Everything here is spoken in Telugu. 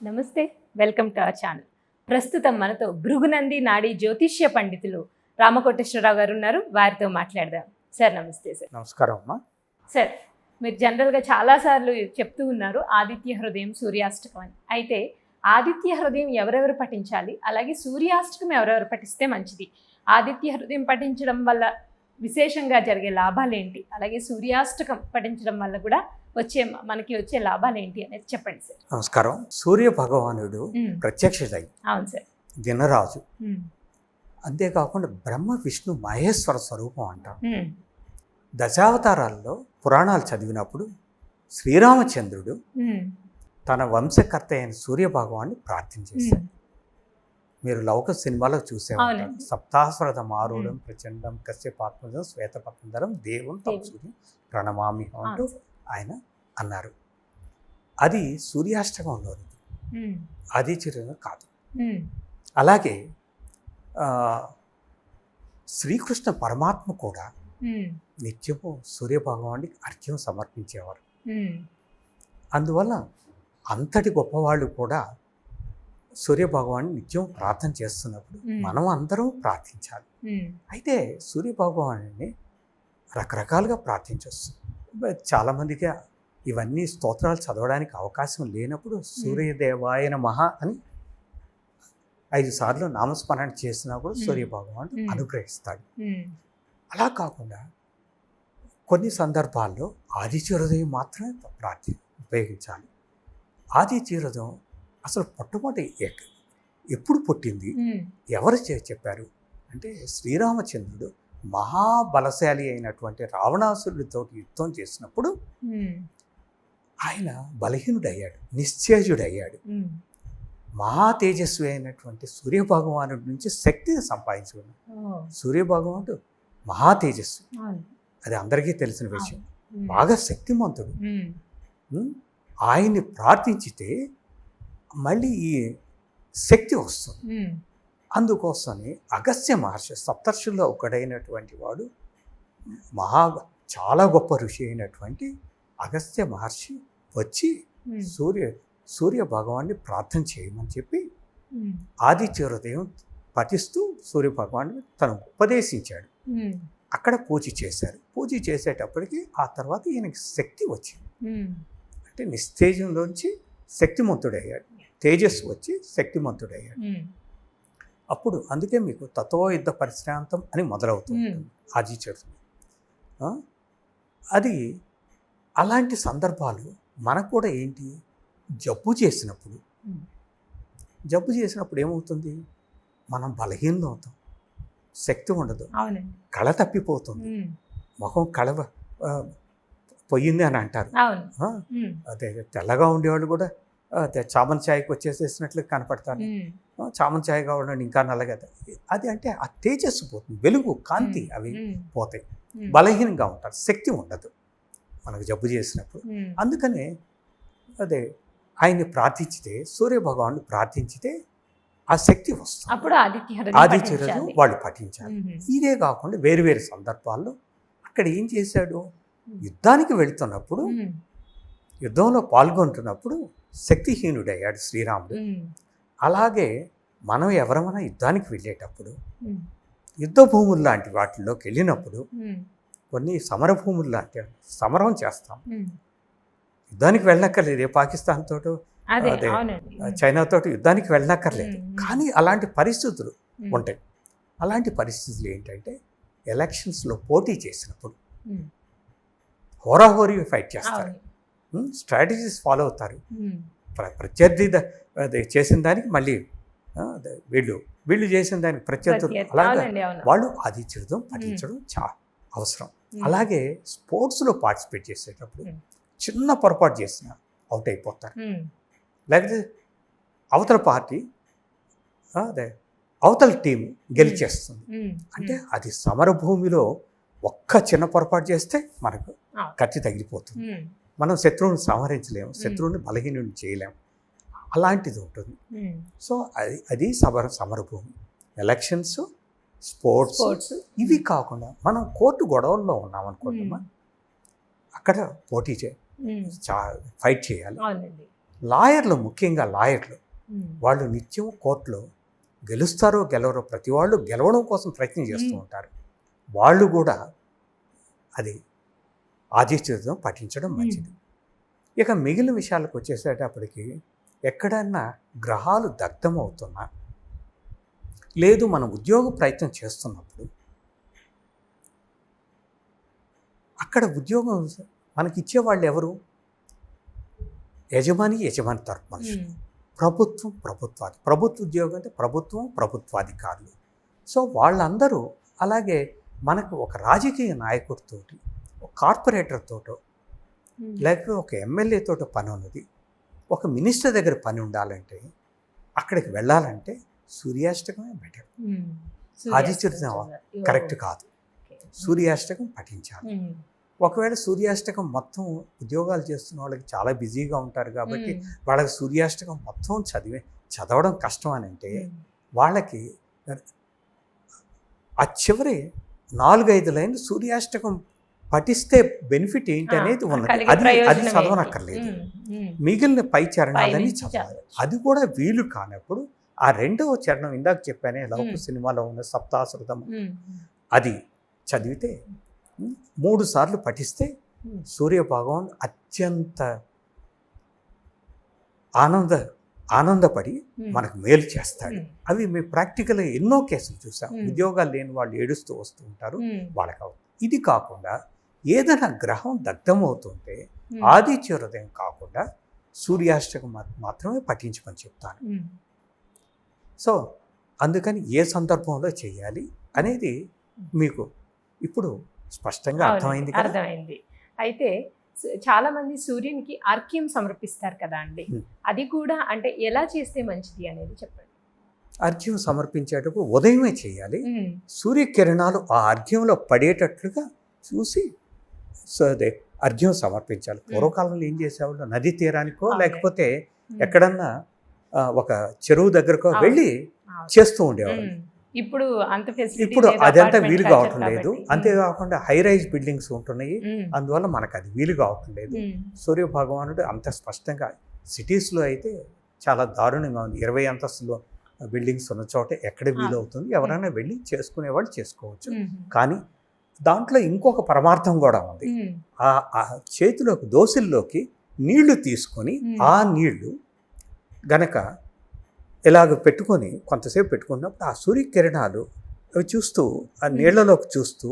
నమస్తే, వెల్కమ్ టు అవర్ ఛానల్. ప్రస్తుతం మనతో భృగునంది నాడి జ్యోతిష్య పండితులు రామకోటేశ్వరరావు గారు ఉన్నారు. వారితో మాట్లాడదాం. సార్ నమస్తే. సార్ నమస్కారం అమ్మా. సార్, మీరు జనరల్గా చాలాసార్లు చెప్తూ ఉన్నారు ఆదిత్య హృదయం సూర్యాష్టకం అని. అయితే ఆదిత్య హృదయం ఎవరెవరు పఠించాలి, అలాగే సూర్యాష్టకం ఎవరెవరు పఠిస్తే మంచిది, ఆదిత్య హృదయం పఠించడం వల్ల విశేషంగా జరిగే లాభాలు ఏంటి, అలాగే సూర్యాష్టకం పఠించడం వల్ల కూడా మనకి వచ్చే లాభాలు ఏంటి అనేది చెప్పండి సార్. నమస్కారం. సూర్య భగవానుడు ప్రత్యక్ష దైవం. అవును సార్. దినరాజు. అంతేకాకుండా బ్రహ్మ విష్ణు మహేశ్వర స్వరూపం అంటాం. దశావతారాల్లో పురాణాలు చదివినప్పుడు శ్రీరామచంద్రుడు తన వంశకర్త అయిన సూర్య భగవాన్ని ప్రార్థించేశాడు. మీరు లౌక సినిమాలో చూసే ఉంటారు. సప్తాస్వరథ మారూఢం ప్రచండం కశ్యపాత్మజం శ్వేతపత్రంధరం దేవుని తమ సూర్యం ప్రణమామి అంటూ ఆయన అన్నారు. అది సూర్యాష్టకంలోనిది, ఆదిత్యుడు కాదు. అలాగే శ్రీకృష్ణ పరమాత్మ కూడా నిత్యము సూర్యభగవానికి అర్ఘ్యం సమర్పించేవారు. అందువల్ల అంతటి గొప్పవాళ్ళు కూడా సూర్యభగవాన్ని నిత్యం ప్రార్థన చేస్తున్నప్పుడు మనం అందరం ప్రార్థించాలి. అయితే సూర్యభగవాన్ని రకరకాలుగా ప్రార్థించవచ్చు. చాలామందికి ఇవన్నీ స్తోత్రాలు చదవడానికి అవకాశం లేనప్పుడు సూర్యదేవాయ నమః అని 5 సార్లు నామస్మరణ చేసినా కూడా సూర్యభగవానుడు అనుగ్రహిస్తాడు. అలా కాకుండా కొన్ని సందర్భాల్లో ఆదిత్య హృదయం మాత్రమే ఉపయోగించాలి. ఆదిత్య హృదయం అసలు మొట్టమొదటి ఎప్పుడు పుట్టింది, ఎవరు చెప్పారు అంటే శ్రీరామచంద్రుడు మహాబలశాలి అయినటువంటి రావణాసురుడితో యుద్ధం చేసినప్పుడు ఆయన బలహీనుడయ్యాడు, నిశ్చేజుడయ్యాడు. మహా తేజస్వి అయినటువంటి సూర్యభగవాను నుంచి శక్తిని సంపాదించుకున్నాడు. సూర్యభగవానుడు మహా తేజస్వి, అది అందరికీ తెలిసిన విషయం. బాగా శక్తిమంతుడు. ఆయన్ని ప్రార్థించితే మళ్ళీ ఈ శక్తి వస్తుంది. అందుకోసమే అగస్త్య మహర్షి సప్తర్షుల్లో ఒకడైనటువంటి వాడు చాలా గొప్ప ఋషి అయినటువంటి అగస్త్య మహర్షి వచ్చి సూర్య భగవాన్ని ప్రార్థన చేయమని చెప్పి ఆదిత్య హృదయం పఠిస్తూ సూర్య భగవాన్ని తను ఉపదేశించాడు. అక్కడ పూజ చేశారు. పూజ చేసేటప్పటికి ఆ తర్వాత ఈయనకి శక్తి వచ్చింది. అంటే నిస్తేజంలోంచి శక్తిమంతుడయ్యాడు, తేజస్సు వచ్చి శక్తిమంతుడయ్యాడు. అప్పుడు అందుకే మీకు తత్వ యుద్ధ పరిశ్రాంతం అని మొదలవుతుంది ఆదిత్యుడు. అది అలాంటి సందర్భాలు మనకు కూడా ఏంటి, జబ్బు చేసినప్పుడు ఏమవుతుంది, మనం బలహీనం అవుతాం, శక్తి ఉండదు, కళ తప్పిపోతుంది, ముఖం పోయింది అని అంటారు. అదే తెల్లగా ఉండేవాళ్ళు కూడా చామన్ ఛాయకి వచ్చేసేసినట్లు కనపడతాను. చామన్ ఛాయ్ కావడం ఇంకా నల్లగా, అది అంటే ఆ తేజస్సు పోతుంది, వెలుగు కాంతి అవి పోతాయి, బలహీనంగా ఉంటారు, శక్తి ఉండదు మనకు జబ్బు చేసినప్పుడు. అందుకనే అదే ఆయన్ని ప్రార్థించితే, సూర్య భగవాన్ని ప్రార్థించితే ఆ శక్తి వస్తుంది. అప్పుడు ఆదిత్య హృదయం వాళ్ళు పఠించాలి. ఇదే కాకుండా వేరు వేరు సందర్భాల్లో అక్కడ ఏం చేశాడు, యుద్ధానికి వెళుతున్నప్పుడు, యుద్ధంలో పాల్గొంటున్నప్పుడు శక్తిహీనుడయ్యాడు శ్రీరాముడు. అలాగే మనం ఎవరమైనా యుద్ధానికి వెళ్ళేటప్పుడు, యుద్ధ భూములు లాంటి వాటిల్లోకి వెళ్ళినప్పుడు, కొన్ని సమరభూములు లాంటి సమరం చేస్తాం. యుద్ధానికి వెళ్ళనక్కర్లేదు, పాకిస్తాన్ తోటో అదే చైనాతో యుద్ధానికి వెళ్ళనక్కర్లేదు. కానీ అలాంటి పరిస్థితులు ఉంటాయి. అలాంటి పరిస్థితులు ఏంటంటే ఎలక్షన్స్లో పోటీ చేసినప్పుడు హోరాహోరీ ఫైట్ చేస్తారు, స్ట్రాటజీస్ ఫాలో అవుతారు. ప్రత్యర్థి చేసిన దానికి మళ్ళీ వీళ్ళు చేసిన దానికి ప్రత్యర్థులు, అలాగే వాళ్ళు ఆదిత్యుడితో పఠించడం చాలా అవసరం. అలాగే స్పోర్ట్స్లో పార్టిసిపేట్ చేసేటప్పుడు చిన్న పొరపాటు చేసిన అవుట్ అయిపోతారు. లేకపోతే అవతల పార్టీ అవతల టీం గెలిచేస్తుంది. అంటే అది సమరభూమిలో ఒక్క చిన్న పొరపాటు చేస్తే మనకు కత్తి తగిలిపోతుంది. మనం శత్రువుని సంహరించలేము, శత్రువుని బలహీనుని చేయలేము. అలాంటిది ఉంటుంది. సో అది సమరభూమి. ఎలక్షన్స్, స్పోర్ట్స్ ఇవి కాకుండా మనం కోర్టు గొడవల్లో ఉన్నామనుకోండి, అక్కడ పోటీ ఫైట్ చేయాలి. లాయర్లు, ముఖ్యంగా లాయర్లు, వాళ్ళు నిత్యం కోర్టులో గెలుస్తారో గెలవరో, ప్రతి వాళ్ళు గెలవడం కోసం ప్రయత్నం చేస్తూ ఉంటారు. వాళ్ళు కూడా అది ఆదిత్యోదయం పఠించడం మంచిది. ఇక మిగిలిన విషయాలకు వచ్చేసేటప్పటికి ఎక్కడన్నా గ్రహాలు దగ్ధమవుతున్నా, లేదు మనం ఉద్యోగ ప్రయత్నం చేస్తున్నప్పుడు అక్కడ ఉద్యోగం మనకి ఇచ్చేవాళ్ళు ఎవరు? యజమాని తరపు మనుషులు, ప్రభుత్వం ప్రభుత్వ ఉద్యోగం అంటే ప్రభుత్వం, ప్రభుత్వాధికారులు. సో వాళ్ళందరూ, అలాగే మనకు ఒక రాజకీయ నాయకుడితోటి, ఒక కార్పొరేటర్ తోటో, లేకపోతే ఒక ఎమ్మెల్యే తోటో పని ఉన్నది, ఒక మినిస్టర్ దగ్గర పని ఉండాలంటే, అక్కడికి వెళ్ళాలంటే సూర్యాష్టకమే బెటర్. ఆదిత్యోదయం కరెక్ట్ కాదు, సూర్యాష్టకం పఠించాలి. ఒకవేళ సూర్యాష్టకం మొత్తం ఉద్యోగాలు చేస్తున్న వాళ్ళకి చాలా బిజీగా ఉంటారు కాబట్టి వాళ్ళకి సూర్యాష్టకం మొత్తం చదవడం కష్టం అని అంటే, వాళ్ళకి ఆ చివరి 4-5 లైన్లు సూర్యాష్టకం పఠిస్తే బెనిఫిట్ ఏంటి అనేది ఉన్నది. అది చదవనక్కర్లేదు, మిగిలిన పై చరణాలని చదవాలి. అది కూడా వీలు కానప్పుడు ఆ 2వ చరణం, ఇందాక చెప్పానే లౌకిక సినిమాలో ఉన్న సప్తాశ్రుతం, అది చదివితే 3 సార్లు పఠిస్తే సూర్య భగవాన్ అత్యంత ఆనందపడి మనకు మేలు చేస్తాడు. అవి మేము ప్రాక్టికల్గా ఎన్నో కేసులు చూసాం. ఉద్యోగాలు లేని వాళ్ళు ఏడుస్తూ వస్తూ ఉంటారు, వాళ్ళకి. ఇది కాకుండా ఏదైనా గ్రహం దగ్ధమవుతుంటే ఆదిత్య హృదయం కాకుండా సూర్యాష్టకం మాత్రమే పఠించమని చెప్తాను. సో అందుకని ఏ సందర్భంలో చేయాలి అనేది మీకు ఇప్పుడు స్పష్టంగా అర్థమైంది. అయితే చాలా మంది సూర్యునికి అర్ఘ్యం సమర్పిస్తారు కదా అండి, అది కూడా అంటే ఎలా చేస్తే మంచిది అనేది చెప్పండి. అర్ఘ్యం సమర్పించేటప్పుడు ఉదయమే చేయాలి. సూర్యకిరణాలు ఆ అర్ఘ్యంలో పడేటట్లుగా చూసి అదే అర్ఘ్యం సమర్పించాలి. పూర్వకాలంలో ఏం చేసేవాళ్ళు, నది తీరానికో లేకపోతే ఎక్కడన్నా ఒక చెరువు దగ్గరకో వెళ్ళి చేస్తూ ఉండేవాళ్ళు. ఇప్పుడు అదంతా వీలు కావటం లేదు. అంతేకాకుండా హై రైజ్ బిల్డింగ్స్ ఉంటున్నాయి, అందువల్ల మనకు అది వీలు కావటం లేదు. సూర్య భగవానుడు అంత స్పష్టంగా, సిటీస్లో అయితే చాలా దారుణంగా ఉంది. 20 అంతస్తులు బిల్డింగ్స్ ఉన్న చోట ఎక్కడ వీలు అవుతుంది, ఎవరైనా వెళ్ళి చేసుకునేవాళ్ళు చేసుకోవచ్చు. కానీ దాంట్లో ఇంకొక పరమార్థం కూడా ఉంది. ఆ చేతిలోకి దోసిల్లోకి నీళ్లు తీసుకొని ఆ నీళ్లు గనక ఇలాగ పెట్టుకొని కొంతసేపు పెట్టుకున్నప్పుడు ఆ సూర్యకిరణాలు అవి చూస్తూ, ఆ నీళ్లలోకి చూస్తూ